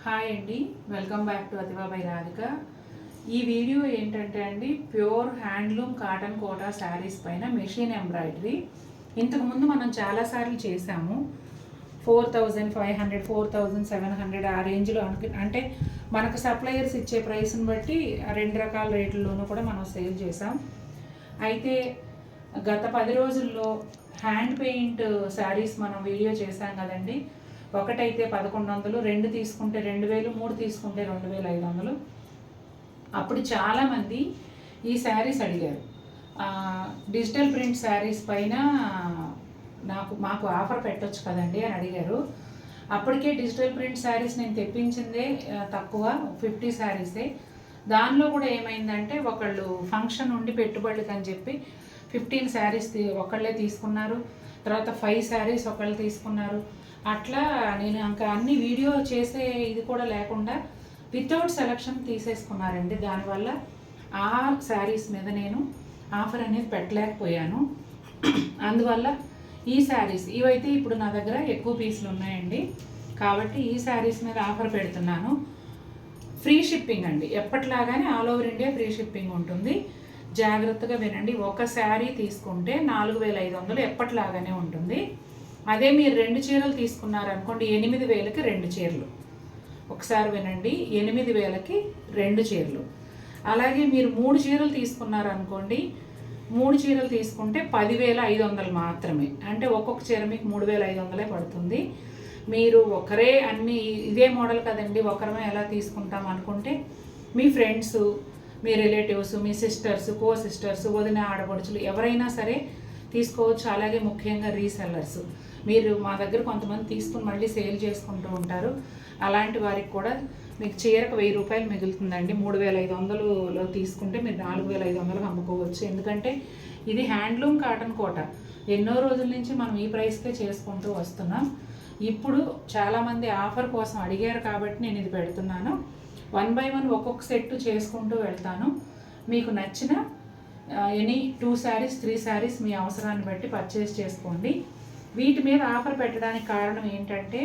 Hi అండి, welcome back to Athiva by Radhika. ఈ video ఏంటంటే అండి, pure handloom cotton Kota sarees పైన మెషిన్ ఎంబ్రాయిడరీ. ఇంతకుముందు మనం చాలాసార్లు చేసాము. 4500, 4700 ఆ రేంజ్లో అంటే మనకు సప్లయర్స్ ఇచ్చే ప్రైస్ని బట్టి రెండు రకాల రేట్లలోనూ కూడా మనం సేల్ చేసాం. అయితే గత 10 రోజుల్లో హ్యాండ్ పెయింట్ శారీస్ మనం వీడియో చేసాం కదండి. ఒకటైతే 1100, 2 తీసుకుంటే 2000, 3 తీసుకుంటే 2500. అప్పుడు చాలామంది ఈ శారీస్ అడిగారు. డిజిటల్ ప్రింట్ శారీస్ పైన మాకు ఆఫర్ పెట్టొచ్చు కదండి అని అడిగారు. అప్పటికే డిజిటల్ ప్రింట్ శారీస్ నేను తెప్పించిందే తక్కువ, 50 శారీసే. దానిలో కూడా ఏమైందంటే ఒకళ్ళు ఫంక్షన్ ఉండి పెట్టుబడులకు అని చెప్పి 15 శారీస్ ఒకళ్ళే తీసుకున్నారు. తర్వాత 5 శారీస్ ఒకళ్ళు తీసుకున్నారు. అట్లా నేను ఇంకా అన్ని వీడియో చేసే ఇది కూడా లేకుండా వితౌట్ సెలక్షన్ తీసేసుకున్నారండి. దానివల్ల ఆ శారీస్ మీద నేను ఆఫర్ అనేది పెట్టలేకపోయాను. అందువల్ల ఈ శారీస్ ఇవైతే ఇప్పుడు నా దగ్గర ఎక్కువ పీసులు ఉన్నాయండి, కాబట్టి ఈ శారీస్ మీద ఆఫర్ పెడుతున్నాను. ఫ్రీ షిప్పింగ్ అండి, ఎప్పట్లాగానే all over India free shipping ఉంటుంది. జాగ్రత్తగా వినండి. ఒక శారీ తీసుకుంటే 4500 ఎప్పట్లాగానే ఉంటుంది. అదే మీరు 2 చీరలు తీసుకున్నారనుకోండి, 8000కి 2 చీరలు. ఒకసారి వినండి, 8000కి 2 చీరలు. అలాగే మీరు 3 చీరలు తీసుకున్నారనుకోండి, 3 చీరలు తీసుకుంటే 10,500 మాత్రమే. అంటే ఒక్కొక్క చీర మీకు 3,500 పడుతుంది. మీరు ఒకరే అన్ని ఇదే మోడల్ కదండి, ఒకరమే ఎలా తీసుకుంటాం అనుకుంటే మీ ఫ్రెండ్స్, మీ రిలేటివ్స్, మీ సిస్టర్స్, కో సిస్టర్స్, వదిన, ఆడపడుచులు ఎవరైనా సరే తీసుకోవచ్చు. అలాగే ముఖ్యంగా రీసెల్లర్స్, మీరు మా దగ్గర కొంతమంది తీసుకుని మళ్ళీ సేల్ చేసుకుంటూ ఉంటారు. అలాంటి వారికి కూడా మీకు చీరకు 1000 రూపాయలు మిగులుతుందండి. 3500లో తీసుకుంటే మీరు 4500కి అమ్ముకోవచ్చు. ఎందుకంటే ఇది హ్యాండ్లూమ్ కాటన్ కోట. ఎన్నో రోజుల నుంచి మనం ఈ ప్రైస్కే చేసుకుంటూ వస్తున్నాం. ఇప్పుడు చాలామంది ఆఫర్ కోసం అడిగారు కాబట్టి నేను ఇది పెడుతున్నాను. 1 by 1 ఒక్కొక్క సెట్ చేసుకుంటూ వెళ్తాను. మీకు నచ్చిన ఎనీ 2 శారీస్ 3 శారీస్ మీ అవసరాన్ని బట్టి పర్చేస్ చేసుకోండి. వీటి మీద ఆఫర్ పెట్టడానికి కారణం ఏంటంటే,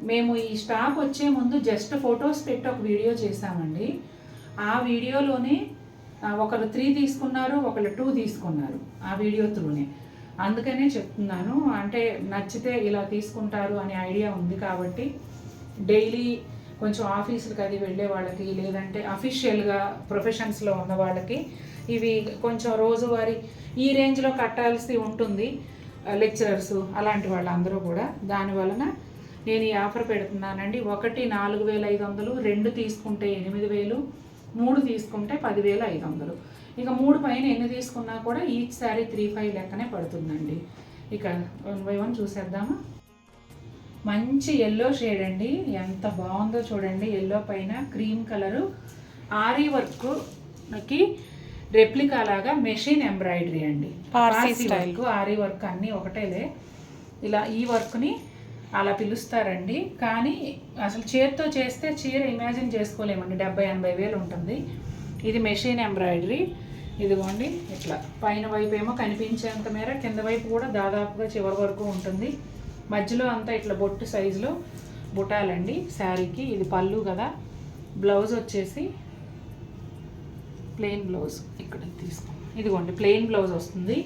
మేము ఈ స్టాక్ వచ్చే ముందు జస్ట్ ఫొటోస్ పెట్టి ఒక వీడియో చేసామండి. ఆ వీడియోలోనే ఒకరు 3 తీసుకున్నారు, ఒకరు 2 తీసుకున్నారు ఆ వీడియో త్రూనే. అందుకనే చెప్తున్నాను, అంటే నచ్చితే ఇలా తీసుకుంటారు అనే ఐడియా ఉంది కాబట్టి డైలీ కొంచెం ఆఫీసులకు అది వెళ్ళే వాళ్ళకి, లేదంటే అఫీషియల్గా ప్రొఫెషన్స్లో ఉన్న వాళ్ళకి ఇవి కొంచెం రోజువారీ ఈ రేంజ్లో కట్టాల్సి ఉంటుంది. లెక్చరర్స్ అలాంటి వాళ్ళందరూ కూడా దానివలన నేను ఈ ఆఫర్ పెడుతున్నానండి. ఒకటి 4500, 2 తీసుకుంటే 8000, 3 తీసుకుంటే 10,500. ఇక 3 పైన ఎన్ని తీసుకున్నా కూడా ఈచ్ శారీ 3,500 లెక్కనే పడుతుందండి. ఇక 1 by 1 చూసేద్దామా. మంచి ఎల్లో షేడ్ అండి, ఎంత బాగుందో చూడండి. ఎల్లో పైన క్రీమ్ కలరు ఆరీ వర్క్కి రెప్లికా లాగా మెషిన్ ఎంబ్రాయిడరీ అండి. పార్సీ స్టైల్ ఆరీ వర్క్ అన్నీ ఒకటేలే. ఇలా ఈ వర్క్ని అలా పిలుస్తారండి. కానీ అసలు చేతితో చేస్తే చీర ఇమాజిన్ చేసుకోలేమండి, 70-80 వేలు ఉంటుంది. ఇది మెషిన్ ఎంబ్రాయిడరీ. ఇదిగోండి ఇట్లా పైన వైపు ఏమో కనిపించేంత మేర, కింద వైపు కూడా దాదాపుగా చివరి వరకు ఉంటుంది. మధ్యలో అంతా ఇట్లా బొట్టు సైజులో బుటాలండి శారీకి. ఇది పళ్ళు కదా. బ్లౌజ్ వచ్చేసి ప్లెయిన్ బ్లౌజ్ ఇక్కడ తీసుకోండి. ఇదిగోండి ప్లెయిన్ బ్లౌజ్ వస్తుంది.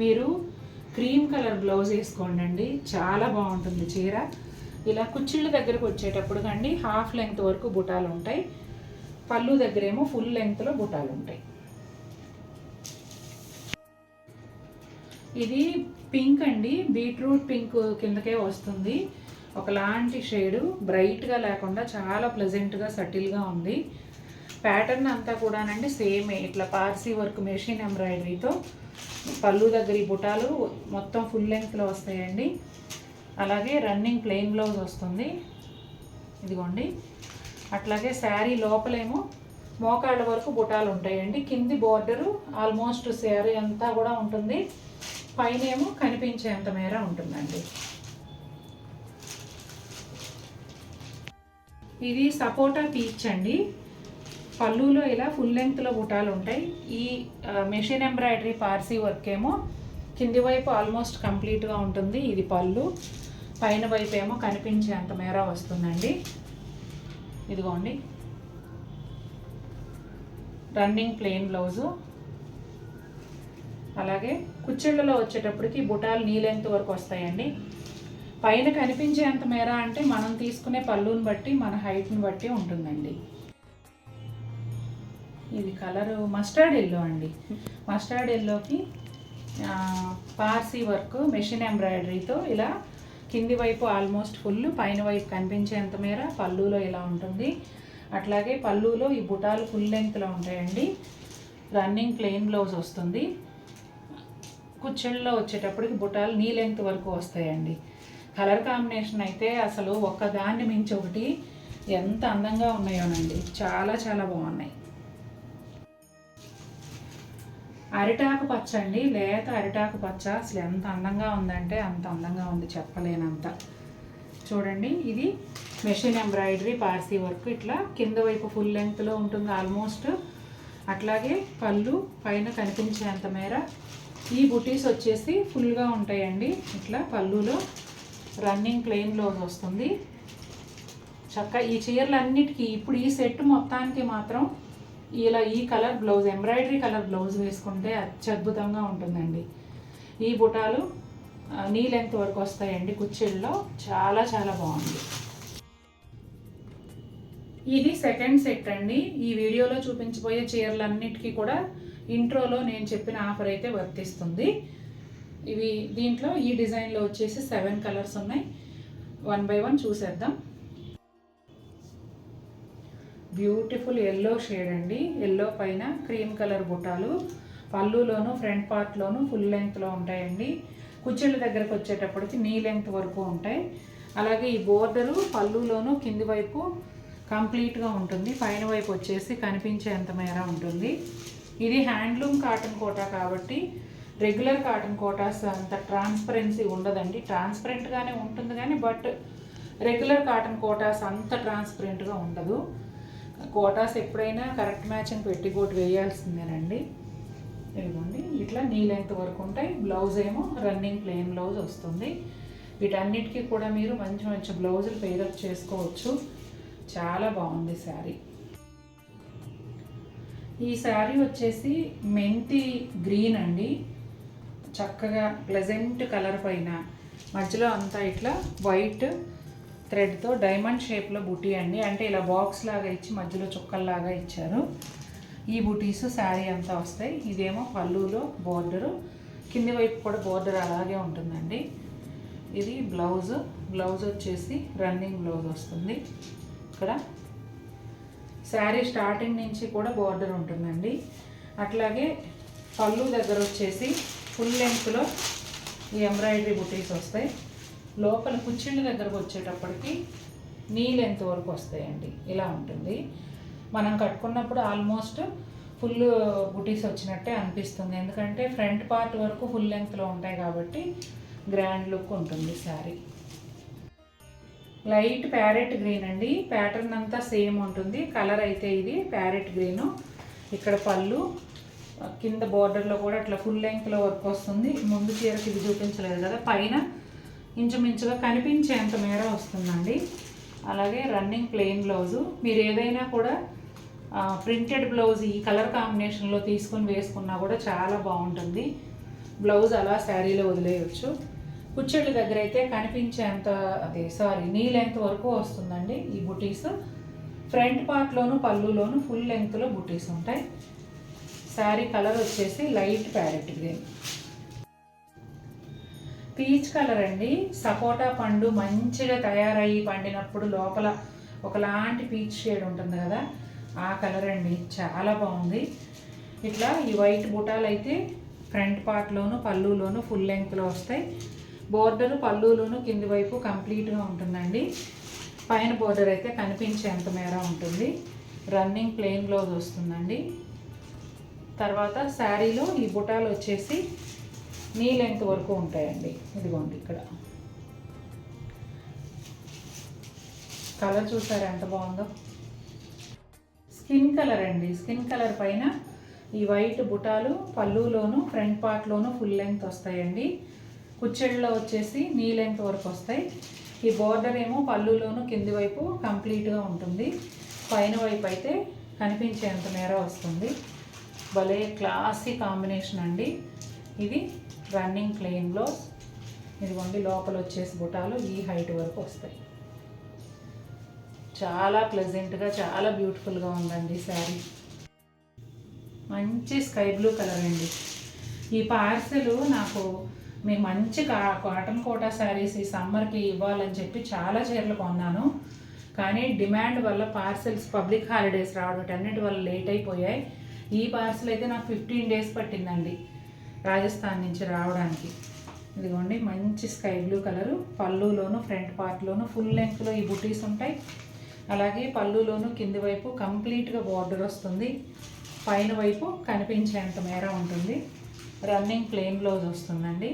మీరు క్రీమ్ కలర్ బ్లౌజ్ వేసుకోండి అండి, చాలా బాగుంటుంది చీర. ఇలా కుచ్చిళ్ళ దగ్గరకు వచ్చేటప్పుడు కండి హాఫ్ లెంగ్త్ వరకు బుటాలు ఉంటాయి. పళ్ళు దగ్గరేమో ఫుల్ లెంగ్త్లో బుటాలు ఉంటాయి. ఇది పింక్ అండి, బీట్రూట్ పింక్ కిందకే వస్తుంది. ఒకలాంటి షేడు, బ్రైట్గా లేకుండా చాలా ప్లెజెంట్గా సటిల్గా ఉంది. ప్యాటర్న్ అంతా కూడానండి సేమే, ఇట్లా పార్సీ వర్క్ మెషిన్ ఎంబ్రాయిడరీతో. పళ్ళు దగ్గర ఈ బుటాలు మొత్తం ఫుల్ లెంగ్త్లో వస్తాయండి. అలాగే రన్నింగ్ ప్లెయిన్ బ్లౌజ్ వస్తుంది. ఇదిగోండి అట్లాగే శారీ లోపలేమో మోకాళ్ళ వరకు బుటాలు ఉంటాయండి. కింది బోర్డరు ఆల్మోస్ట్ శారీ అంతా కూడా ఉంటుంది. పైన ఏమో కనిపించేంత మేర ఉంటుందండి. ఇది సపోటా పీచ్ అండి. పళ్ళులో ఇలా ఫుల్ లెంగ్త్లో బుటాలు ఉంటాయి. ఈ మెషిన్ ఎంబ్రాయిడరీ పార్సీ వర్క్ ఏమో కింది వైపు ఆల్మోస్ట్ కంప్లీట్గా ఉంటుంది. ఇది పళ్ళు, పైన వైపు ఏమో కనిపించేంత మేర వస్తుందండి. ఇదిగోండి రన్నింగ్ ప్లెయిన్ బ్లౌజు. అలాగే కుచ్చిళ్ళలో వచ్చేటప్పటికి బుటాలు నీ లెంత్ వరకు వస్తాయండి. పైన కనిపించేంత మేర అంటే మనం తీసుకునే పళ్ళుని బట్టి మన హైట్ని బట్టి ఉంటుందండి. ఇది కలరు మస్టర్డ్ ఎల్లో అండి. మస్టర్డ్ ఎల్లోకి పార్సీ వర్క్ మెషిన్ ఎంబ్రాయిడరీతో ఇలా కింది వైపు ఆల్మోస్ట్ ఫుల్, పైన వైపు కనిపించేంత మేర పళ్ళులో ఇలా ఉంటుంది. అట్లాగే పళ్ళులో ఈ బుటాలు ఫుల్ లెంగ్త్లో ఉంటాయండి. రన్నింగ్ ప్లెయిన్ బ్లౌజ్ వస్తుంది. కుచ్చిళ్ళలో వచ్చేటప్పటికి బుటాలు నీ లెంగ్త్ వరకు వస్తాయండి. కలర్ కాంబినేషన్ అయితే అసలు ఒక్కదాన్ని మించి ఒకటి ఎంత అందంగా ఉన్నాయోనండి, చాలా చాలా బాగున్నాయి. అరిటాకు పచ్చ అండి, లేత అరిటాకు పచ్చ. అసలు ఎంత అందంగా ఉందంటే అంత అందంగా ఉంది, చెప్పలేనంత. చూడండి, ఇది మెషిన్ ఎంబ్రాయిడరీ పార్సీ వర్క్. ఇట్లా కింద వైపు ఫుల్ లెంగ్త్లో ఉంటుంది ఆల్మోస్ట్. అట్లాగే పళ్ళు పైన కనిపించేంత మేర. ఈ బుటీస్ వచ్చేసి ఫుల్గా ఉంటాయండి. ఇట్లా పళ్ళులో రన్నింగ్ ప్లెయిన్ బ్లౌజ్ వస్తుంది. చక్కగా ఈ చీరలన్నిటికీ ఇప్పుడు ఈ సెట్ మొత్తానికి మాత్రం ఇలా ఈ colour blouse, embroidery colour blouse వేసుకుంటే అత్యద్భుతంగా ఉంటుందండి. ఈ బుటాలు నీ లెంగ్త్ వరకు వస్తాయండి కుచ్చిళ్ళలో. చాలా చాలా బాగుంది. ఇది సెకండ్ సెట్ అండి. ఈ వీడియోలో చూపించబోయే చీరలన్నిటికీ కూడా ఇంట్రోలో నేను చెప్పిన ఆఫర్ అయితే వర్తిస్తుంది. ఇవి దీంట్లో ఈ డిజైన్లో వచ్చేసి 7 కలర్స్ ఉన్నాయి. 1 బై 1 చూసేద్దాం. బ్యూటిఫుల్ ఎల్లో షేడ్ అండి. ఎల్లో పైన క్రీమ్ కలర్ బుటాలు. పళ్ళులోను ఫ్రంట్ పార్ట్లోను ఫుల్ లెంగ్త్లో ఉంటాయండి. కుచ్చిళ్ళ దగ్గరకు వచ్చేటప్పటికి నీ లెంగ్త్ వరకు ఉంటాయి. అలాగే ఈ బోర్డరు పళ్ళులోను కింది వైపు కంప్లీట్గా ఉంటుంది. పైన వైపు వచ్చేసి కనిపించేంత మేర ఉంటుంది. ఇది హ్యాండ్లూమ్ కాటన్ కోటా కాబట్టి రెగ్యులర్ కాటన్ కోటాస్ అంత ట్రాన్స్పరెన్సీ ఉండదండి. ట్రాన్స్పరెంట్గానే ఉంటుంది కానీ బట్ రెగ్యులర్ కాటన్ కోటాస్ అంత ట్రాన్స్పరెంట్గా ఉండదు. కోటాస్ ఎప్పుడైనా కరెక్ట్ మ్యాచింగ్ పెట్టికోట్ వేయాల్సిందేనండి. ఇదిగోండి ఇట్లా నీ లెంగ్త్ వరకు ఉంటాయి. బ్లౌజ్ ఏమో రన్నింగ్ ప్లెయిన్ బ్లౌజ్ వస్తుంది. వీటన్నిటికీ కూడా మీరు మంచి మంచి బ్లౌజులు పేరప్ చేసుకోవచ్చు. చాలా బాగుంది శారీ. ఈ శారీ వచ్చేసి మెంతి గ్రీన్ అండి. చక్కగా ప్లెజెంట్ కలర్ పైన మధ్యలో అంతా ఇట్లా వైట్ థ్రెడ్తో డైమండ్ షేప్లో బుటీ అండి. అంటే ఇలా బాక్స్ లాగా ఇచ్చి మధ్యలో చుక్కల్లాగా ఇచ్చారు. ఈ బుటీస్ శారీ అంతా వస్తాయి. ఇదేమో పళ్ళులో బోర్డరు, కింది వైపు కూడా బోర్డర్ అలాగే ఉంటుందండి. ఇది బ్లౌజ్. బ్లౌజ్ వచ్చేసి రన్నింగ్ బ్లౌజ్ వస్తుంది. ఇక్కడ శారీ స్టార్టింగ్ నుంచి కూడా బోర్డర్ ఉంటుందండి. అట్లాగే పళ్ళు దగ్గర వచ్చేసి ఫుల్ లెంగ్త్లో ఈ ఎంబ్రాయిడరీ బుటీస్ వస్తాయి. లోపల కుచ్చిళ్ళ దగ్గరకు వచ్చేటప్పటికి నీ లెంత్ వరకు వస్తాయండి. ఇలా ఉంటుంది. మనం కట్టుకున్నప్పుడు ఆల్మోస్ట్ ఫుల్ బుటీస్ వచ్చినట్టే అనిపిస్తుంది. ఎందుకంటే ఫ్రంట్ పార్ట్ వరకు ఫుల్ లెంగ్త్లో ఉంటాయి కాబట్టి గ్రాండ్ లుక్ ఉంటుంది శారీ. లైట్ ప్యారెట్ గ్రీన్ అండి. ప్యాటర్న్ అంతా సేమ్ ఉంటుంది. కలర్ అయితే ఇది ప్యారెట్ గ్రీను. ఇక్కడ పళ్ళు కింద బోర్డర్లో కూడా అట్లా ఫుల్ లెంగ్త్లో వర్క్ వస్తుంది. ముందు చీరకి ఇది చూపించలేదు కదా, పైన ఇంచుమించుగా కనిపించేంత మేర వస్తుందండి. అలాగే రన్నింగ్ ప్లెయిన్ బ్లౌజు. మీరు ఏదైనా కూడా ప్రింటెడ్ బ్లౌజ్ ఈ కలర్ కాంబినేషన్లో తీసుకొని వేసుకున్నా కూడా చాలా బాగుంటుంది. బ్లౌజ్ అలా శారీలో వదిలేయచ్చు. కుచ్చిళ్ళ దగ్గర అయితే కనిపించేంత నీ లెంగ్త్ వరకు వస్తుందండి ఈ బుటీస్. ఫ్రంట్ పార్ట్లోను పళ్ళులోను ఫుల్ లెంగ్త్లో బుటీస్ ఉంటాయి. శారీ కలర్ వచ్చేసి light parrot green. Peach colour అండి. సపోటా పండు మంచిగా తయారయ్యి పండినప్పుడు లోపల ఒకలాంటి పీచ్ షేడ్ ఉంటుంది కదా, ఆ కలర్ అండి. చాలా బాగుంది. ఇట్లా ఈ వైట్ బుటాలు అయితే ఫ్రంట్ పార్ట్లోను పళ్ళులోను ఫుల్ లెంగ్త్లో వస్తాయి. బోర్డరు పళ్ళులోను కింది వైపు కంప్లీట్గా ఉంటుందండి. పైన బోర్డర్ అయితే కనిపించేంత మేర ఉంటుంది. రన్నింగ్ ప్లెయిన్ బ్లౌజ్ వస్తుందండి. తర్వాత శారీలో ఈ బుటాలు వచ్చేసి నీ లెంగ్త్ వరకు ఉంటాయండి. ఇదిగోండి ఇక్కడ కలర్ చూసారా ఎంత బాగుందో. స్కిన్ కలర్ అండి. స్కిన్ కలర్ పైన ఈ వైట్ బుటాలు పళ్ళులోను ఫ్రంట్ పార్ట్లోను ఫుల్ లెంగ్త్ వస్తాయండి. కుచ్చిళ్ళలో వచ్చేసి నీ లెంగ్త్ వరకు వస్తాయి. ఈ బోర్డర్ ఏమో పళ్ళులోను కింది వైపు కంప్లీట్గా ఉంటుంది. పైన వైపు అయితే కనిపించేంత మేర వస్తుంది. భలే క్లాసీ కాంబినేషన్ అండి. ఇది రన్నింగ్ ప్లెయిన్ బ్లౌజ్. ఇదిగోండి లోపల వచ్చేసి బుటాలు ఈ హైట్ వరకు వస్తాయి. చాలా ప్లెజెంట్గా చాలా బ్యూటిఫుల్గా ఉందండి శారీ. మంచి స్కై బ్లూ కలర్ అండి. ఈ పార్సెల్ నాకు మీకు మంచి కాటన్ కోటా శారీస్ ఈ సమ్మర్కి ఇవ్వాలని చెప్పి చాలా చీరలు కొన్నాను. కానీ డిమాండ్ వల్ల పార్సెల్స్ పబ్లిక్ హాలిడేస్ రావడం అన్నిటి వల్ల లేట్ అయిపోయాయి. ఈ పార్సెల్ అయితే నాకు 15 days పట్టిందండి రాజస్థాన్ నుంచి రావడానికి. ఇదిగోండి మంచి స్కై బ్లూ కలరు. పళ్ళులోను ఫ్రంట్ పార్ట్లోను ఫుల్ లెంగ్త్లో ఈ బుటీస్ ఉంటాయి. అలాగే పళ్ళులోను కింది వైపు కంప్లీట్గా బార్డర్ వస్తుంది. పైన వైపు కనిపించేంత మేర ఉంటుంది. రన్నింగ్ ప్లెయిన్ బ్లౌజ్ వస్తుందండి.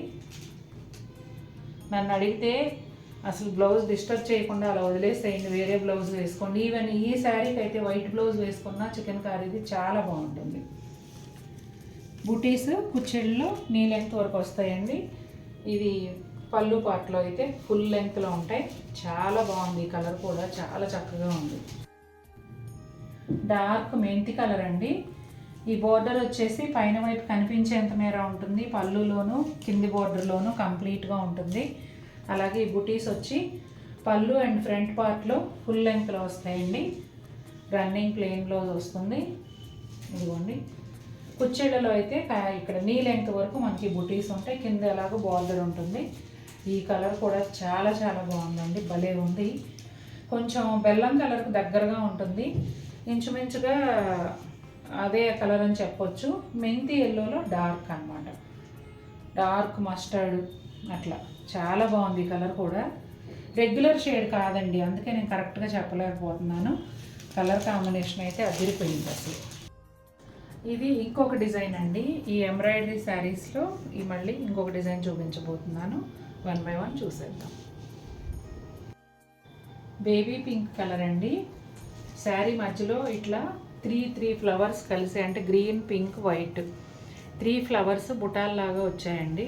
నన్ను అడిగితే అసలు బ్లౌజ్ డిస్టర్బ్ చేయకుండా అలా వదిలేసేయండి, వేరే బ్లౌజ్ వేసుకోండి. ఈవెన్ ఈ శారీకి అయితే వైట్ బ్లౌజ్ వేసుకున్న చికెన్ కర్రీది చాలా బాగుంటుంది. బుటీస్ కుచ్చిళ్ళలో నీ లెంగ్త్ వరకు వస్తాయండి. ఇది పళ్ళు పార్ట్లో అయితే ఫుల్ లెంగ్త్లో ఉంటాయి. చాలా బాగుంది. ఈ కలర్ కూడా చాలా చక్కగా ఉంది. డార్క్ మెంతి కలర్ అండి. ఈ బోర్డర్ వచ్చేసి పైన వైపు కనిపించేంత మేర ఉంటుంది. పళ్ళులోను కింది బోర్డర్లోను కంప్లీట్గా ఉంటుంది. అలాగే ఈ బుటీస్ వచ్చి పళ్ళు అండ్ ఫ్రంట్ పార్ట్లో ఫుల్ లెంగ్త్లో వస్తాయండి. రన్నింగ్ ప్లెయిన్ బ్లౌజ్ వస్తుంది. ఇదిగోండి కుచ్చెళ్ళలో అయితే ఇక్కడ నీ లెంగ్త్ వరకు మనకి బుటీస్ ఉంటాయి. కింద ఎలాగో బార్డర్ ఉంటుంది. ఈ కలర్ కూడా చాలా చాలా బాగుందండి. భలే ఉంది. కొంచెం బెల్లం కలర్కి దగ్గరగా ఉంటుంది. ఇంచుమించుగా అదే కలర్ అని చెప్పొచ్చు. మెంతి ఎల్లోలో డార్క్ అనమాట, డార్క్ మస్టర్డ్ అట్లా చాలా బాగుంది. ఈ కలర్ కూడా రెగ్యులర్ షేడ్ కాదండి, అందుకే నేను కరెక్ట్గా చెప్పలేకపోతున్నాను. కలర్ కాంబినేషన్ అయితే అదిరిపోయింది అసలు. ఇది ఇంకొక డిజైన్ అండి. ఈ ఎంబ్రాయిడరీ శారీస్లో ఈ మళ్ళీ ఇంకొక డిజైన్ చూపించబోతున్నాను. 1 by 1 చూసేద్దాం. బేబీ పింక్ కలర్ అండి. శారీ మధ్యలో ఇట్లా 3 ఫ్లవర్స్ కలిసి, అంటే గ్రీన్ పింక్ వైట్ 3 ఫ్లవర్స్ బుటాల్లాగా వచ్చాయండి.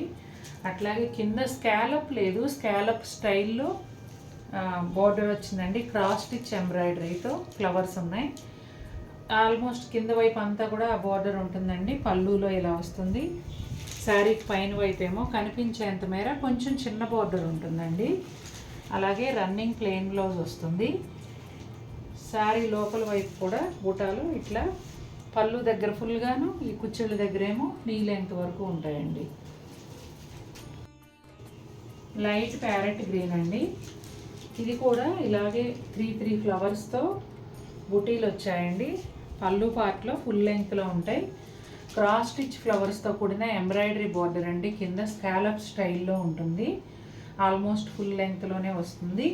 అట్లాగే కింద స్కాలప్ లేదు, స్కాలప్ స్టైల్లో బార్డర్ వచ్చిందండి. క్రాస్ స్టిచ్ ఎంబ్రాయిడరీతో ఫ్లవర్స్ ఉన్నాయి. ఆల్మోస్ట్ కింద వైపు అంతా కూడా ఆ బార్డర్ ఉంటుందండి. పళ్ళులో ఇలా వస్తుంది. శారీకి పైన వైపు ఏమో కనిపించేంత మేర కొంచెం చిన్న బార్డర్ ఉంటుందండి. అలాగే రన్నింగ్ ప్లెయిన్ బ్లౌజ్ వస్తుంది. శారీ లోపల వైపు కూడా బుటాలు ఇట్లా పళ్ళు దగ్గర ఫుల్గాను, ఈ కుచ్చెళ్ళ దగ్గర ఏమో నీ లెంగ్త్ వరకు ఉంటాయండి. లైట్ ప్యారెట్ గ్రీన్ అండి. ఇది కూడా ఇలాగే 3 ఫ్లవర్స్తో బుటీలు వచ్చాయండి. పళ్ళు పార్ట్లో ఫుల్ లెంగ్త్లో ఉంటాయి. క్రాస్ స్టిచ్ ఫ్లవర్స్తో కూడిన ఎంబ్రాయిడరీ బార్డర్ అండి. కింద స్కాలప్ స్టైల్లో ఉంటుంది. ఆల్మోస్ట్ ఫుల్ లెంగ్త్లోనే వస్తుంది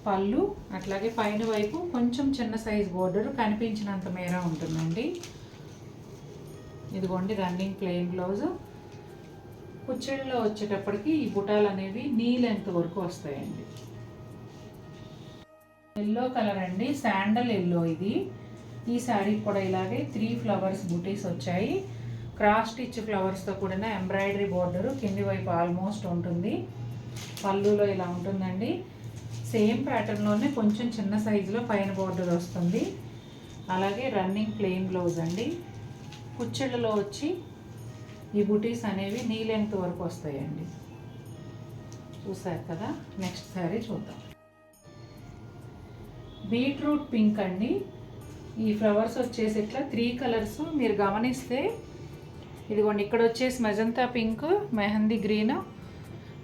పళ్ళు. అట్లాగే పైన వైపు కొంచెం చిన్న సైజ్ బార్డర్ కనిపించినంత మేర ఉంటుందండి. ఇదిగోండి రన్నింగ్ ప్లెయిన్ బ్లౌజ్. కుచ్చెళ్ళలో వచ్చేటప్పటికి ఈ బుటాలు అనేవి నీ లెంగ్త్ వరకు వస్తాయండి. ఎల్లో కలర్ అండి, శాండల్ ఎల్లో ఇది. ఈ శారీ కూడా ఇలాగే 3 ఫ్లవర్స్ బుటీస్ వచ్చాయి. క్రాస్ స్టిచ్ ఫ్లవర్స్తో కూడిన ఎంబ్రాయిడరీ బార్డరు కింది వైపు ఆల్మోస్ట్ ఉంటుంది. పళ్ళులో ఇలా ఉంటుందండి. సేమ్ ప్యాటర్న్లోనే కొంచెం చిన్న సైజులో పైన బార్డర్ వస్తుంది. అలాగే రన్నింగ్ ప్లెయిన్ బ్లౌజ్ అండి. కుచ్చెళ్ళలో వచ్చి ఈ బుటీస్ అనేవి నీ లెంగ్త్ వరకు వస్తాయండి. చూసారు కదా. నెక్స్ట్ శారీ చూద్దాం. బీట్రూట్ పింక్ అండి. ఈ ఫ్లవర్స్ వచ్చేసి ఇట్లా 3 కలర్స్ మీరు గమనిస్తే ఇదిగోండి. ఇక్కడ వచ్చేసి మెజంతా పింక్, మెహందీ గ్రీన్,